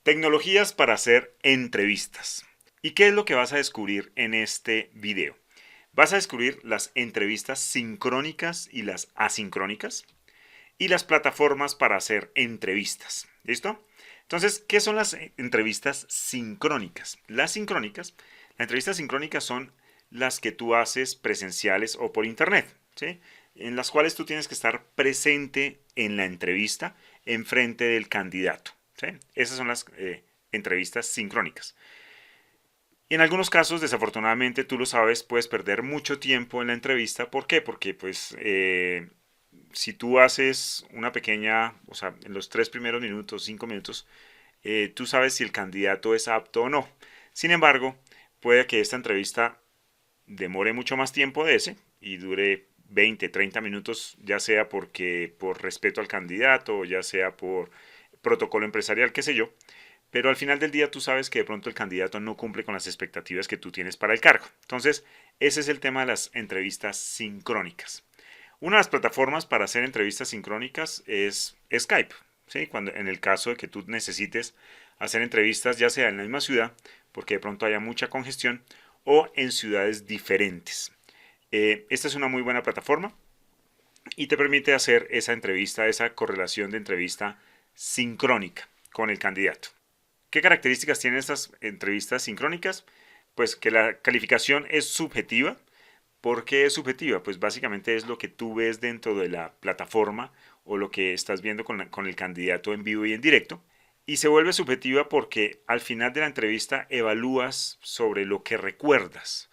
Tecnologías para hacer entrevistas. ¿Y qué es lo que vas a descubrir en este video? Vas a descubrir las entrevistas sincrónicas y las asincrónicas y las plataformas para hacer entrevistas. ¿Listo? Entonces, ¿qué son las entrevistas sincrónicas? Las entrevistas sincrónicas son las que tú haces presenciales o por internet, ¿sí? En las cuales tú tienes que estar presente en la entrevista en frente del candidato. ¿Sí? Esas son las entrevistas sincrónicas. Y en algunos casos, desafortunadamente, tú lo sabes, puedes perder mucho tiempo en la entrevista. ¿Por qué? Porque pues si tú haces una pequeña, o sea, en los 3 primeros minutos, 5 minutos, tú sabes si el candidato es apto o no. Sin embargo, puede que esta entrevista demore mucho más tiempo de ese y dure 20, 30 minutos, ya sea porque por respeto al candidato o ya sea por protocolo empresarial, qué sé yo. Pero al final del día tú sabes que de pronto el candidato no cumple con las expectativas que tú tienes para el cargo. Entonces, ese es el tema de las entrevistas sincrónicas. Una de las plataformas para hacer entrevistas sincrónicas es Skype. ¿Sí? Cuando, en el caso de que tú necesites hacer entrevistas ya sea en la misma ciudad, porque de pronto haya mucha congestión, o en ciudades diferentes. Esta es una muy buena plataforma y te permite hacer esa entrevista, esa correlación de entrevista sincrónica con el candidato. ¿Qué características tienen estas entrevistas sincrónicas? Pues que la calificación es subjetiva. ¿Por qué es subjetiva? Pues básicamente es lo que tú ves dentro de la plataforma o lo que estás viendo con el candidato en vivo y en directo. Y se vuelve subjetiva porque al final de la entrevista evalúas sobre lo que recuerdas.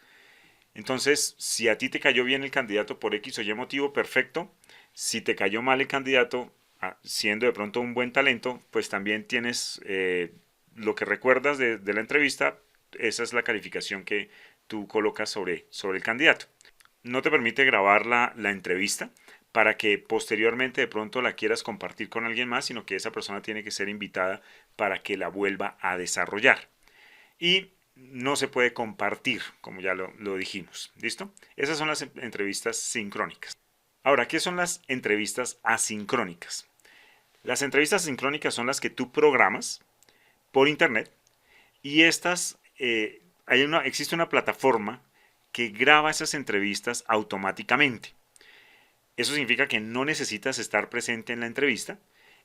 Entonces, si a ti te cayó bien el candidato por X o Y motivo, perfecto. Si te cayó mal el candidato, siendo de pronto un buen talento, pues también tienes lo que recuerdas de la entrevista. Esa es la calificación que tú colocas sobre el candidato. No te permite grabar la entrevista para que posteriormente de pronto la quieras compartir con alguien más, sino que esa persona tiene que ser invitada para que la vuelva a desarrollar. Y no se puede compartir, como ya lo dijimos. ¿Listo? Esas son las entrevistas sincrónicas. Ahora, ¿qué son las entrevistas asincrónicas? Las entrevistas sincrónicas son las que tú programas por internet y estas, existe una plataforma que graba esas entrevistas automáticamente. Eso significa que no necesitas estar presente en la entrevista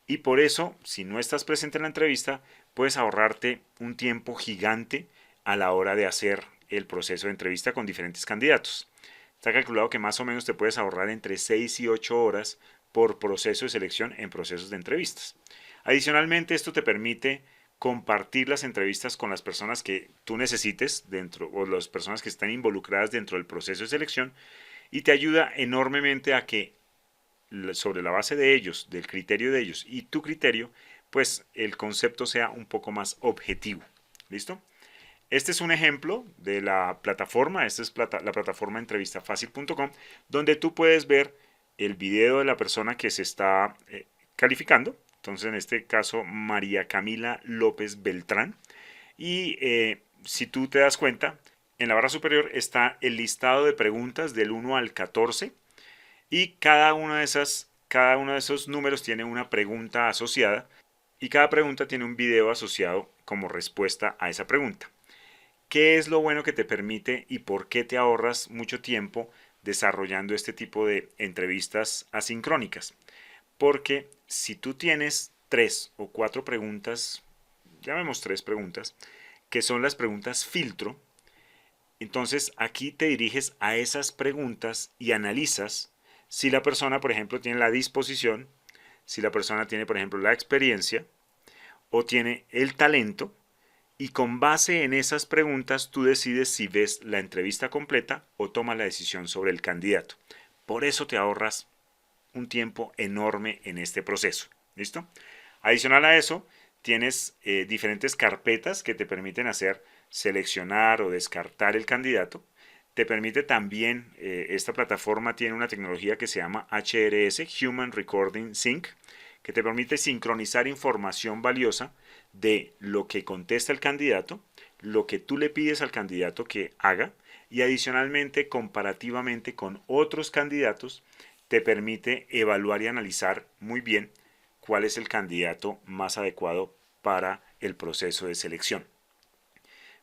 y por eso, si no estás presente en la entrevista, puedes ahorrarte un tiempo gigante a la hora de hacer el proceso de entrevista con diferentes candidatos. Está calculado que más o menos te puedes ahorrar entre 6 y 8 horas por proceso de selección en procesos de entrevistas. Adicionalmente, esto te permite compartir las entrevistas con las personas que tú necesites dentro o las personas que están involucradas dentro del proceso de selección y te ayuda enormemente a que sobre la base de ellos, del criterio de ellos y tu criterio, pues el concepto sea un poco más objetivo. ¿Listo? Este es un ejemplo de la plataforma, esta es la plataforma entrevistafacil.com, donde tú puedes ver el video de la persona que se está calificando. Entonces, en este caso, María Camila López Beltrán. Y si tú te das cuenta, en la barra superior está el listado de preguntas del 1 al 14 y cada uno de esos números tiene una pregunta asociada y cada pregunta tiene un video asociado como respuesta a esa pregunta. ¿Qué es lo bueno que te permite y por qué te ahorras mucho tiempo desarrollando este tipo de entrevistas asincrónicas? Porque si tú tienes 3 o 4 preguntas, llamemos 3 preguntas, que son las preguntas filtro, entonces aquí te diriges a esas preguntas y analizas si la persona, por ejemplo, tiene la disposición, si la persona tiene, por ejemplo, la experiencia o tiene el talento y con base en esas preguntas tú decides si ves la entrevista completa o tomas la decisión sobre el candidato. Por eso te ahorras un tiempo enorme en este proceso. ¿Listo? Adicional a eso, tienes diferentes carpetas que te permiten hacer seleccionar o descartar el candidato. Te permite también, esta plataforma tiene una tecnología que se llama HRS, Human Recording Sync, que te permite sincronizar información valiosa de lo que contesta el candidato, lo que tú le pides al candidato que haga y adicionalmente comparativamente con otros candidatos te permite evaluar y analizar muy bien cuál es el candidato más adecuado para el proceso de selección.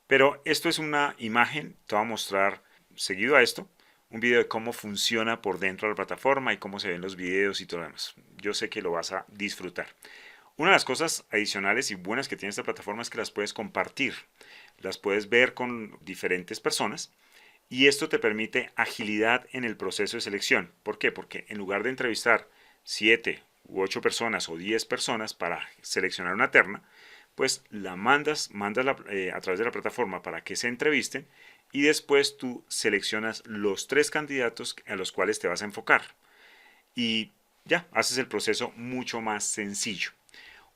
Pero esto es una imagen, te voy a mostrar seguido a esto, un video de cómo funciona por dentro de la plataforma y cómo se ven los videos y todo lo demás. Yo sé que lo vas a disfrutar. Una de las cosas adicionales y buenas que tiene esta plataforma es que las puedes compartir, las puedes ver con diferentes personas y esto te permite agilidad en el proceso de selección. ¿Por qué? Porque en lugar de entrevistar 7 u 8 personas o 10 personas para seleccionar una terna, pues la mandas a través de la plataforma para que se entrevisten y después tú seleccionas los 3 candidatos a los cuales te vas a enfocar y ya haces el proceso mucho más sencillo.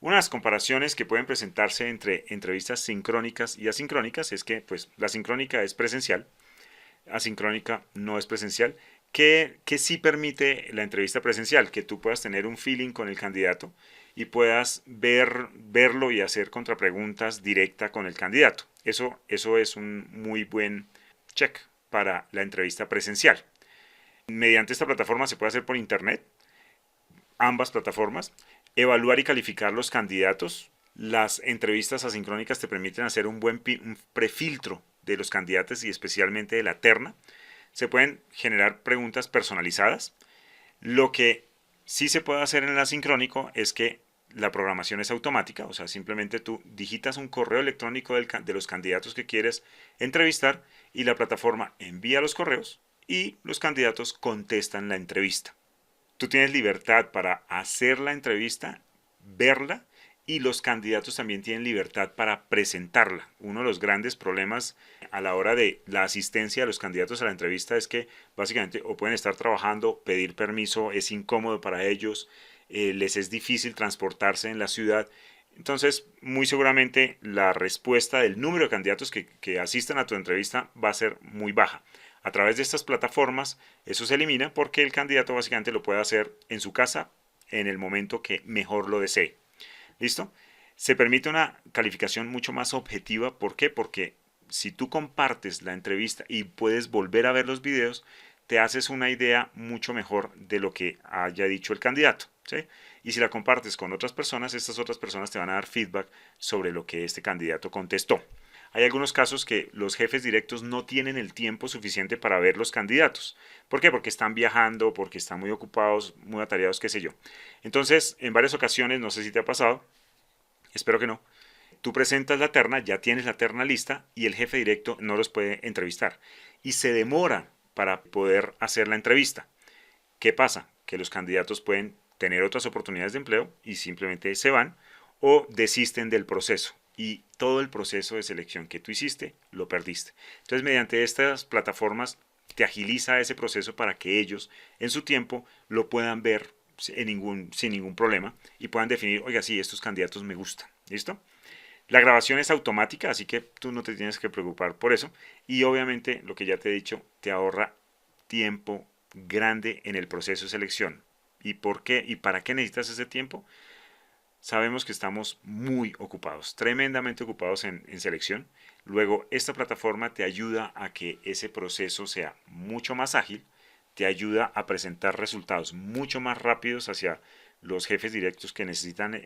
Una de las comparaciones que pueden presentarse entre entrevistas sincrónicas y asincrónicas es que pues, la sincrónica es presencial, asincrónica no es presencial, que sí permite la entrevista presencial, que tú puedas tener un feeling con el candidato y puedas verlo y hacer contrapreguntas directa con el candidato. Eso es un muy buen check para la entrevista presencial. Mediante esta plataforma se puede hacer por internet, ambas plataformas, evaluar y calificar los candidatos. Las entrevistas asincrónicas te permiten hacer un prefiltro de los candidatos y especialmente de la terna. Se pueden generar preguntas personalizadas. Lo que sí se puede hacer en el asincrónico es que la programación es automática, o sea, simplemente tú digitas un correo electrónico de los candidatos que quieres entrevistar y la plataforma envía los correos y los candidatos contestan la entrevista. Tú tienes libertad para hacer la entrevista, verla y los candidatos también tienen libertad para presentarla. Uno de los grandes problemas a la hora de la asistencia de los candidatos a la entrevista es que básicamente o pueden estar trabajando, pedir permiso es incómodo para ellos, les es difícil transportarse en la ciudad. Entonces, muy seguramente la respuesta del número de candidatos que asistan a tu entrevista va a ser muy baja. A través de estas plataformas, eso se elimina porque el candidato básicamente lo puede hacer en su casa en el momento que mejor lo desee. ¿Listo? Se permite una calificación mucho más objetiva. ¿Por qué? Porque si tú compartes la entrevista y puedes volver a ver los videos, te haces una idea mucho mejor de lo que haya dicho el candidato, ¿sí? Y si la compartes con otras personas, estas otras personas te van a dar feedback sobre lo que este candidato contestó. Hay algunos casos que los jefes directos no tienen el tiempo suficiente para ver los candidatos. ¿Por qué? Porque están viajando, porque están muy ocupados, muy atareados, qué sé yo. Entonces, en varias ocasiones, no sé si te ha pasado, espero que no, tú presentas la terna, ya tienes la terna lista y el jefe directo no los puede entrevistar. Y se demora para poder hacer la entrevista. ¿Qué pasa? Que los candidatos pueden tener otras oportunidades de empleo y simplemente se van o desisten del proceso y todo el proceso de selección que tú hiciste lo perdiste. Entonces, mediante estas plataformas te agiliza ese proceso para que ellos en su tiempo lo puedan ver sin ningún problema y puedan definir, oiga, sí, estos candidatos me gustan. ¿Listo? La grabación es automática, así que tú no te tienes que preocupar por eso. Y obviamente, lo que ya te he dicho, te ahorra tiempo grande en el proceso de selección. ¿Y por qué? ¿Y para qué necesitas ese tiempo? Sabemos que estamos muy ocupados, tremendamente ocupados en selección. Luego, esta plataforma te ayuda a que ese proceso sea mucho más ágil, te ayuda a presentar resultados mucho más rápidos hacia los jefes directos que necesitan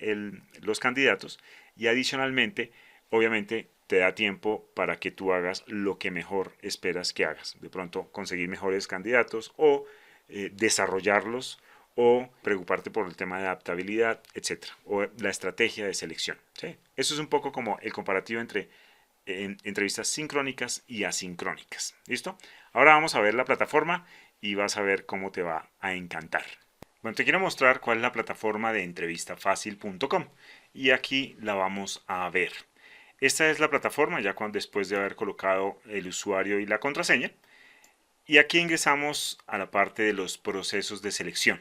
los candidatos y adicionalmente, obviamente, te da tiempo para que tú hagas lo que mejor esperas que hagas. De pronto, conseguir mejores candidatos o desarrollarlos o preocuparte por el tema de adaptabilidad, etcétera, o la estrategia de selección. ¿Sí? Eso es un poco como el comparativo entre entrevistas sincrónicas y asincrónicas. ¿Listo? Ahora vamos a ver la plataforma y vas a ver cómo te va a encantar. Bueno, te quiero mostrar cuál es la plataforma de entrevistafacil.com y aquí la vamos a ver. Esta es la plataforma ya después de haber colocado el usuario y la contraseña. Y aquí ingresamos a la parte de los procesos de selección.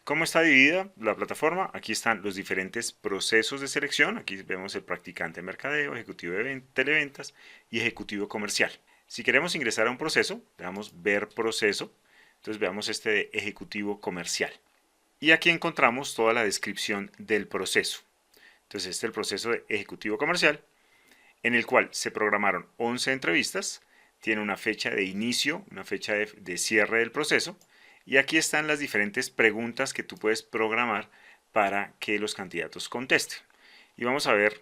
¿Cómo está dividida la plataforma? Aquí están los diferentes procesos de selección. Aquí vemos el practicante de mercadeo, ejecutivo de televentas y ejecutivo comercial. Si queremos ingresar a un proceso, le damos ver proceso. Entonces veamos este de ejecutivo comercial. Y aquí encontramos toda la descripción del proceso. Entonces este es el proceso de ejecutivo comercial, en el cual se programaron 11 entrevistas. Tiene una fecha de inicio, una fecha de cierre del proceso. Y aquí están las diferentes preguntas que tú puedes programar para que los candidatos contesten. y vamos a ver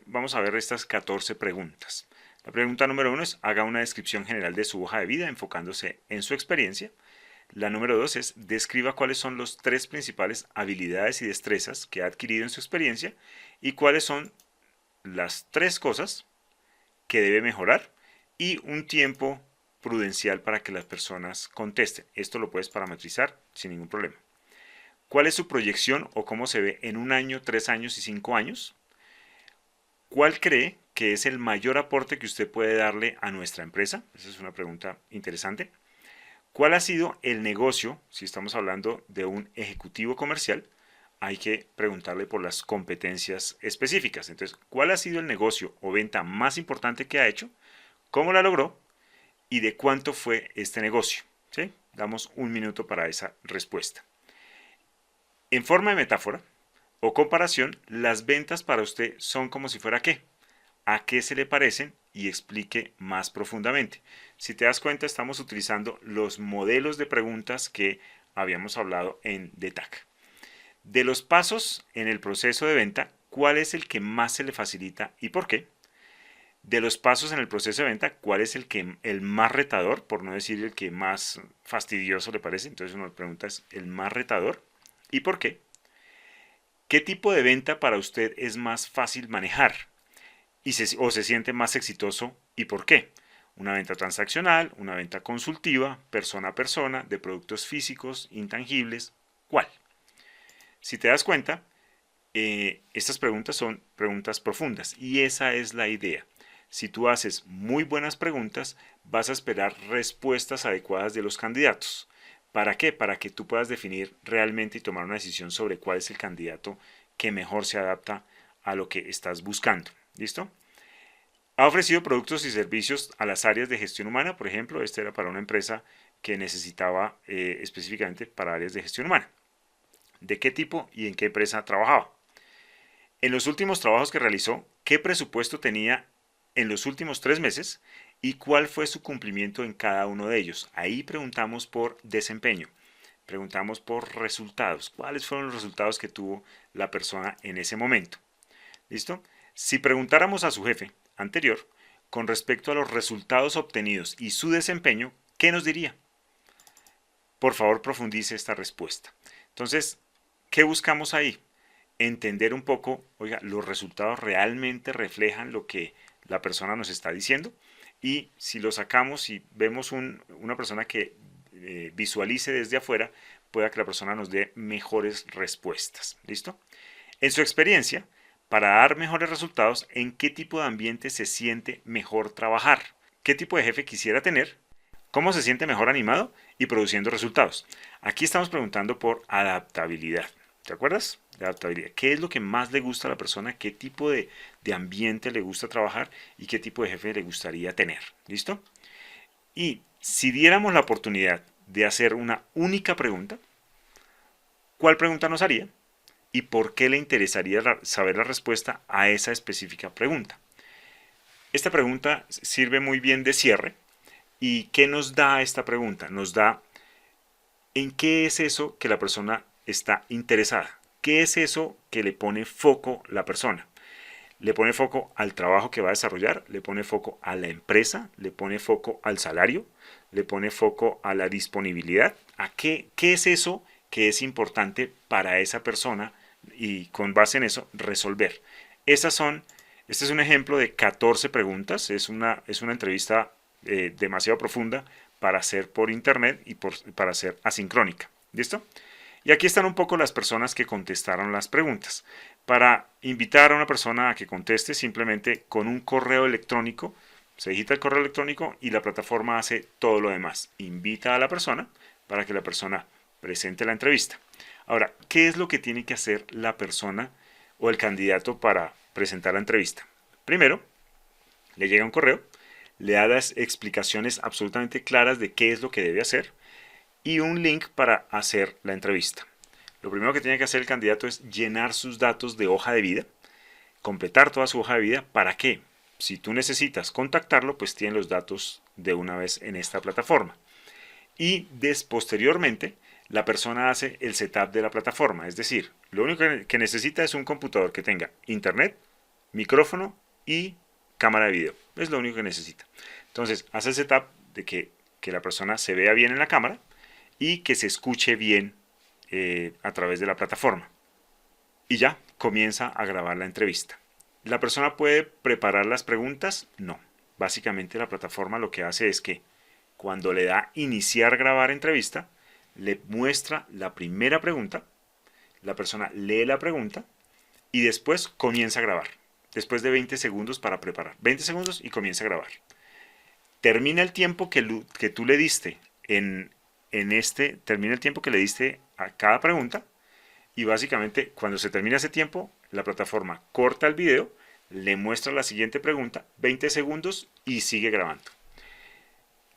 estas 14 preguntas. La pregunta número 1 es: haga una descripción general de su hoja de vida enfocándose en su experiencia. La número 2 es: describa cuáles son las 3 principales habilidades y destrezas que ha adquirido en su experiencia y cuáles son las 3 cosas que debe mejorar, y un tiempo prudencial para que las personas contesten. Esto lo puedes parametrizar sin ningún problema. ¿Cuál es su proyección o cómo se ve en 1 año, 3 años y 5 años? ¿Cuál cree que es el mayor aporte que usted puede darle a nuestra empresa? Esa es una pregunta interesante. ¿Cuál ha sido el negocio? Si estamos hablando de un ejecutivo comercial, hay que preguntarle por las competencias específicas. Entonces, ¿cuál ha sido el negocio o venta más importante que ha hecho? ¿Cómo la logró? ¿Y de cuánto fue este negocio? ¿Sí? Damos 1 minuto para esa respuesta. En forma de metáfora o comparación, las ventas para usted son como si fuera ¿qué? ¿A qué se le parecen? Y explique más profundamente. Si te das cuenta, estamos utilizando los modelos de preguntas que habíamos hablado en DTAC. De los pasos en el proceso de venta, ¿cuál es el que más se le facilita y por qué? De los pasos en el proceso de venta, ¿cuál es el más retador? Por no decir el que más fastidioso le parece. Entonces uno le pregunta: ¿es el más retador? ¿Y por qué? ¿Qué tipo de venta para usted es más fácil manejar? ¿O se siente más exitoso y por qué? Una venta transaccional, una venta consultiva, persona a persona, de productos físicos, intangibles. ¿Cuál? Si te das cuenta, estas preguntas son preguntas profundas y esa es la idea. Si tú haces muy buenas preguntas, vas a esperar respuestas adecuadas de los candidatos. ¿Para qué? Para que tú puedas definir realmente y tomar una decisión sobre cuál es el candidato que mejor se adapta a lo que estás buscando. ¿Listo? Ha ofrecido productos y servicios a las áreas de gestión humana. Por ejemplo, este era para una empresa que necesitaba específicamente para áreas de gestión humana. ¿De qué tipo y en qué empresa trabajaba? En los últimos trabajos que realizó, ¿qué presupuesto tenía en los últimos 3 meses y cuál fue su cumplimiento en cada uno de ellos? Ahí preguntamos por desempeño, preguntamos por resultados, cuáles fueron los resultados que tuvo la persona en ese momento. ¿Listo? Si preguntáramos a su jefe anterior con respecto a los resultados obtenidos y su desempeño, ¿qué nos diría? Por favor, profundice esta respuesta. Entonces, ¿qué buscamos ahí? Entender un poco, oiga, los resultados realmente reflejan lo que la persona nos está diciendo, y si lo sacamos y vemos una persona que visualice desde afuera, pueda que la persona nos dé mejores respuestas. ¿Listo? En su experiencia, para dar mejores resultados, ¿en qué tipo de ambiente se siente mejor trabajar? ¿Qué tipo de jefe quisiera tener? ¿Cómo se siente mejor animado y produciendo resultados? Aquí estamos preguntando por adaptabilidad. ¿Te acuerdas? De adaptabilidad. ¿Qué es lo que más le gusta a la persona? ¿Qué tipo de ambiente le gusta trabajar? ¿Y qué tipo de jefe le gustaría tener? ¿Listo? Y si diéramos la oportunidad de hacer una única pregunta, ¿cuál pregunta nos haría? ¿Y por qué le interesaría saber la respuesta a esa específica pregunta? Esta pregunta sirve muy bien de cierre. ¿Y qué nos da esta pregunta? Nos da en qué es eso que la persona está interesada. ¿Qué es eso que le pone foco la persona? Le pone foco al trabajo que va a desarrollar, le pone foco a la empresa, le pone foco al salario, le pone foco a la disponibilidad. ¿A qué es eso que es importante para esa persona? Y con base en eso, resolver. Este es un ejemplo de 14 preguntas. Es una entrevista demasiado profunda para hacer por internet y para hacer asincrónica. ¿Listo? Y aquí están un poco las personas que contestaron las preguntas. Para invitar a una persona a que conteste, simplemente con un correo electrónico, se digita el correo electrónico y la plataforma hace todo lo demás. Invita a la persona para que la persona presente la entrevista. Ahora, ¿qué es lo que tiene que hacer la persona o el candidato para presentar la entrevista? Primero, le llega un correo, le da las explicaciones absolutamente claras de qué es lo que debe hacer y un link para hacer la entrevista. Lo primero que tiene que hacer el candidato es llenar sus datos de hoja de vida, completar toda su hoja de vida. ¿Para qué? Si tú necesitas contactarlo, pues tiene los datos de una vez en esta plataforma. Y posteriormente, la persona hace el setup de la plataforma. Es decir, lo único que necesita es un computador que tenga internet, micrófono y cámara de video. Es lo único que necesita. Entonces, hace el setup de que la persona se vea bien en la cámara y que se escuche bien a través de la plataforma. Y ya comienza a grabar la entrevista. ¿La persona puede preparar las preguntas? No. Básicamente la plataforma lo que hace es que cuando le da iniciar grabar entrevista, le muestra la primera pregunta, la persona lee la pregunta y después comienza a grabar. Después de 20 segundos para preparar. 20 segundos y comienza a grabar. Termina el tiempo que tú le diste termina el tiempo que le diste a cada pregunta y básicamente cuando se termina ese tiempo, la plataforma corta el video, le muestra la siguiente pregunta, 20 segundos y sigue grabando.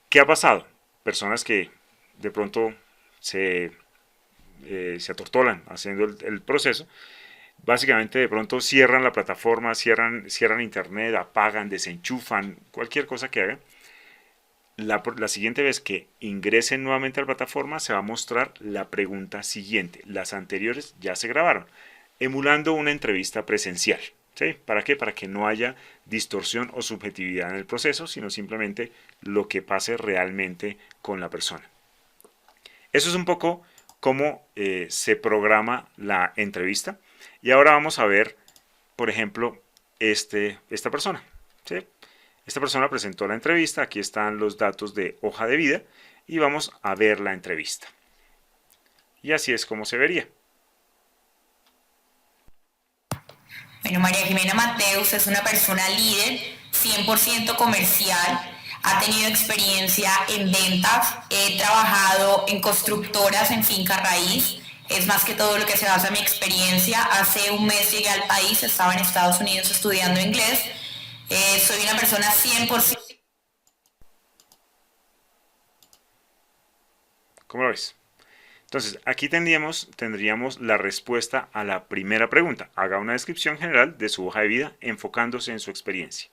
¿Qué ha pasado? Personas que de pronto se atortolan haciendo el proceso, básicamente de pronto cierran la plataforma, cierran internet, apagan, desenchufan, cualquier cosa que hagan. La siguiente vez que ingresen nuevamente a la plataforma se va a mostrar la pregunta siguiente. Las anteriores ya se grabaron, emulando una entrevista presencial. ¿Sí? ¿Para qué? Para que no haya distorsión o subjetividad en el proceso, sino simplemente lo que pase realmente con la persona. Eso es un poco cómo se programa la entrevista. Y ahora vamos a ver, por ejemplo, esta persona. ¿Sí? Esta persona presentó la entrevista, aquí están los datos de hoja de vida y vamos a ver la entrevista. Y así es como se vería. Bueno, María Jimena Mateus es una persona líder, 100% comercial, ha tenido experiencia en ventas, he trabajado en constructoras, en finca raíz, es más que todo lo que se basa en mi experiencia. Hace un mes llegué al país, estaba en Estados Unidos estudiando inglés, soy una persona 100%... ¿Cómo lo ves? Entonces, aquí tendríamos la respuesta a la primera pregunta. Haga una descripción general de su hoja de vida enfocándose en su experiencia.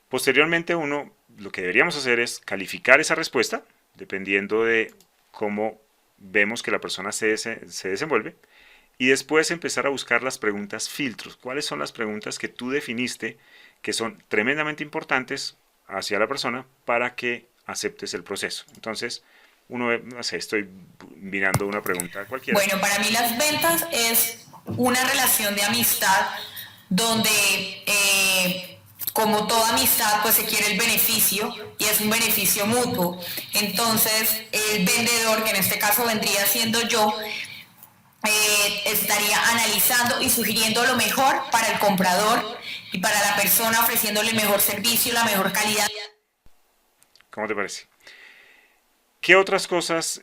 Posteriormente, lo que deberíamos hacer es calificar esa respuesta, dependiendo de cómo vemos que la persona se desenvuelve, y después empezar a buscar las preguntas filtros. ¿Cuáles son las preguntas que tú definiste que son tremendamente importantes hacia la persona para que aceptes el proceso? Entonces, no sé, estoy mirando una pregunta cualquiera. Bueno, para mí las ventas es una relación de amistad donde, como toda amistad, pues se quiere el beneficio y es un beneficio mutuo. Entonces, el vendedor, que en este caso vendría siendo yo, estaría analizando y sugiriendo lo mejor para el comprador y para la persona, ofreciéndole el mejor servicio, la mejor calidad. ¿Cómo te parece? ¿Qué otras cosas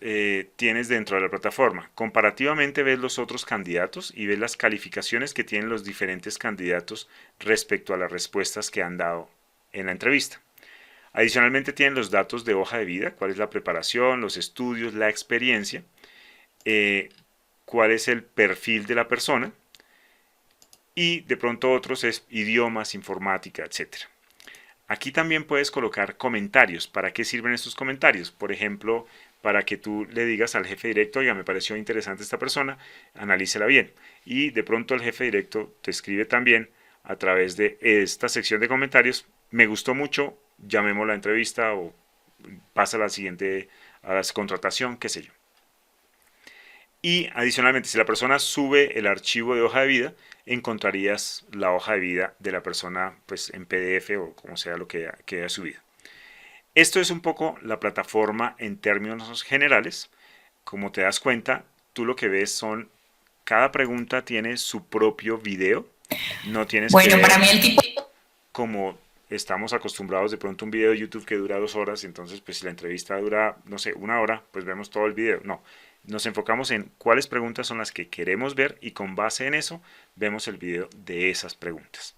tienes dentro de la plataforma? Comparativamente ves los otros candidatos y ves las calificaciones que tienen los diferentes candidatos respecto a las respuestas que han dado en la entrevista. Adicionalmente tienen los datos de hoja de vida, cuál es la preparación, los estudios, la experiencia, cuál es el perfil de la persona y de pronto otros es idiomas, informática, etcétera. Aquí también puedes colocar comentarios. ¿Para qué sirven estos comentarios? Por ejemplo, para que tú le digas al jefe directo, oiga, me pareció interesante esta persona, analícela bien. Y de pronto el jefe directo te escribe también a través de esta sección de comentarios, me gustó mucho, llamemos la entrevista o pasa a la siguiente, a la contratación, qué sé yo. Y adicionalmente, si la persona sube el archivo de hoja de vida, encontrarías la hoja de vida de la persona pues, en PDF o como sea lo que haya subido. Esto es un poco la plataforma en términos generales. Como te das cuenta, tú lo que ves son, cada pregunta tiene su propio video. No tienes que ver Para mí el tipo... como estamos acostumbrados de pronto a un video de YouTube que dura 2 horas, entonces pues si la entrevista dura, no sé, 1 hora, pues vemos todo el video. No, nos enfocamos en cuáles preguntas son las que queremos ver y con base en eso vemos el video de esas preguntas.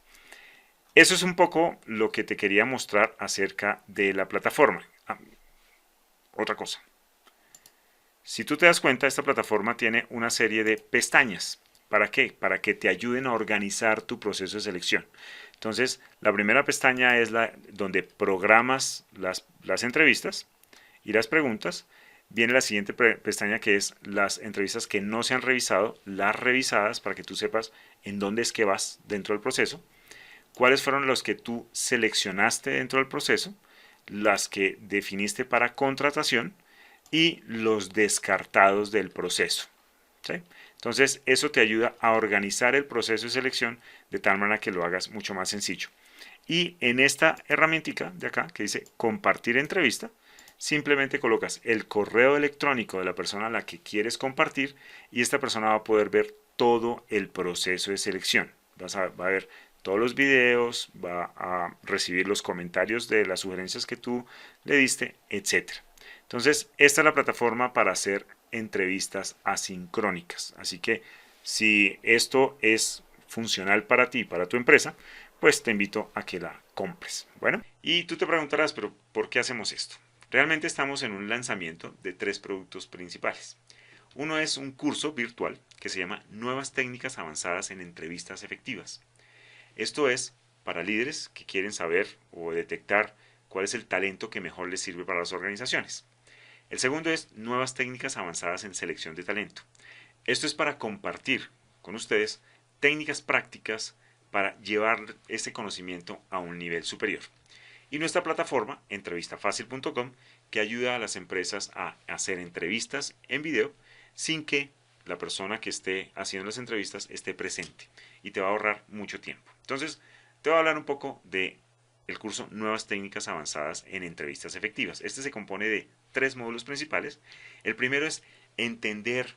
Eso es un poco lo que te quería mostrar acerca de la plataforma. Otra cosa. Si tú te das cuenta, esta plataforma tiene una serie de pestañas. ¿Para qué? Para que te ayuden a organizar tu proceso de selección. Entonces, la primera pestaña es donde programas las entrevistas y las preguntas. viene la siguiente pestaña, que es las entrevistas que no se han revisado, las revisadas, para que tú sepas en dónde es que vas dentro del proceso, cuáles fueron los que tú seleccionaste dentro del proceso, las que definiste para contratación y los descartados del proceso. ¿Sí? Entonces eso te ayuda a organizar el proceso de selección de tal manera que lo hagas mucho más sencillo. Y en esta herramientica de acá que dice compartir entrevista, simplemente colocas el correo electrónico de la persona a la que quieres compartir y esta persona va a poder ver todo el proceso de selección. Va a ver todos los videos, va a recibir los comentarios de las sugerencias que tú le diste, etc. Entonces, esta es la plataforma para hacer entrevistas asincrónicas. Así que si esto es funcional para ti, para tu empresa, pues te invito a que la compres. Bueno, y tú te preguntarás, pero ¿por qué hacemos esto? Realmente estamos en un lanzamiento de 3 productos principales. Uno es un curso virtual que se llama Nuevas Técnicas Avanzadas en Entrevistas Efectivas. Esto es para líderes que quieren saber o detectar cuál es el talento que mejor les sirve para las organizaciones. El segundo es Nuevas Técnicas Avanzadas en Selección de Talento. Esto es para compartir con ustedes técnicas prácticas para llevar este conocimiento a un nivel superior. Y nuestra plataforma, entrevistafacil.com, que ayuda a las empresas a hacer entrevistas en video sin que la persona que esté haciendo las entrevistas esté presente y te va a ahorrar mucho tiempo. Entonces, te voy a hablar un poco de el curso Nuevas Técnicas Avanzadas en Entrevistas Efectivas. Este se compone de 3 módulos principales. El primero es entender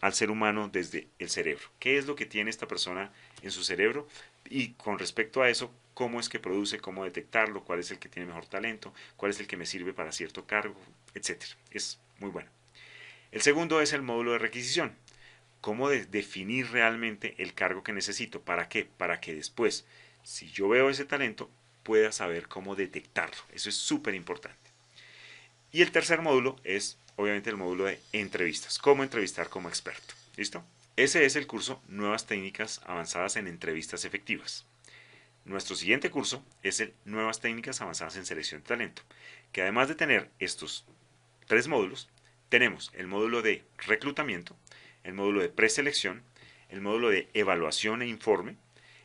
al ser humano desde el cerebro. ¿Qué es lo que tiene esta persona en su cerebro? Y con respecto a eso, cómo es que produce, cómo detectarlo, cuál es el que tiene mejor talento, cuál es el que me sirve para cierto cargo, etcétera. Es muy bueno. El segundo es el módulo de requisición. Cómo definir realmente el cargo que necesito. ¿Para qué? Para que después, si yo veo ese talento, pueda saber cómo detectarlo. Eso es súper importante. Y el tercer módulo es, obviamente, el módulo de entrevistas. Cómo entrevistar como experto. ¿Listo? Ese es el curso Nuevas Técnicas Avanzadas en Entrevistas Efectivas. Nuestro siguiente curso es el Nuevas Técnicas Avanzadas en Selección de Talento, que además de tener estos 3 módulos, tenemos el módulo de reclutamiento, el módulo de preselección, el módulo de evaluación e informe,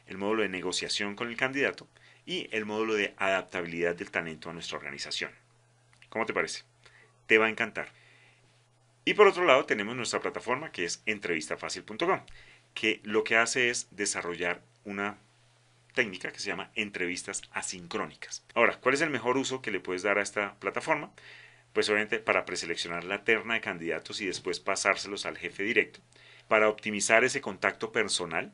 el módulo de negociación con el candidato y el módulo de adaptabilidad del talento a nuestra organización. ¿Cómo te parece? Te va a encantar. Y por otro lado tenemos nuestra plataforma que es entrevistafacil.com, que lo que hace es desarrollar una técnica que se llama entrevistas asincrónicas. Ahora, ¿cuál es el mejor uso que le puedes dar a esta plataforma? Pues obviamente para preseleccionar la terna de candidatos y después pasárselos al jefe directo, para optimizar ese contacto personal.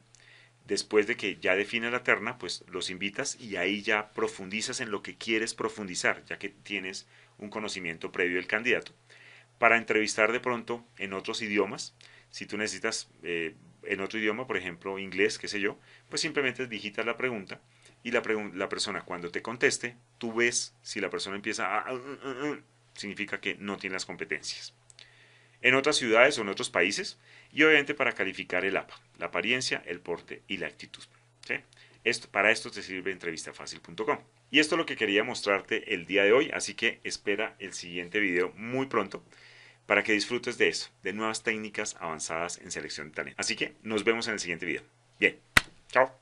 Después de que ya defines la terna, pues los invitas y ahí ya profundizas en lo que quieres profundizar, ya que tienes un conocimiento previo del candidato. Para entrevistar de pronto en otros idiomas, si tú necesitas en otro idioma, por ejemplo inglés, qué sé yo, pues simplemente digitas la pregunta y la persona cuando te conteste, tú ves si la persona empieza a significa que no tiene las competencias. En otras ciudades o en otros países, y obviamente para calificar el APA, la apariencia, el porte y la actitud. ¿Sí? Para esto te sirve entrevistafacil.com. Y esto es lo que quería mostrarte el día de hoy, así que espera el siguiente video muy pronto para que disfrutes de eso, de nuevas técnicas avanzadas en selección de talento. Así que nos vemos en el siguiente video. Bien, chao.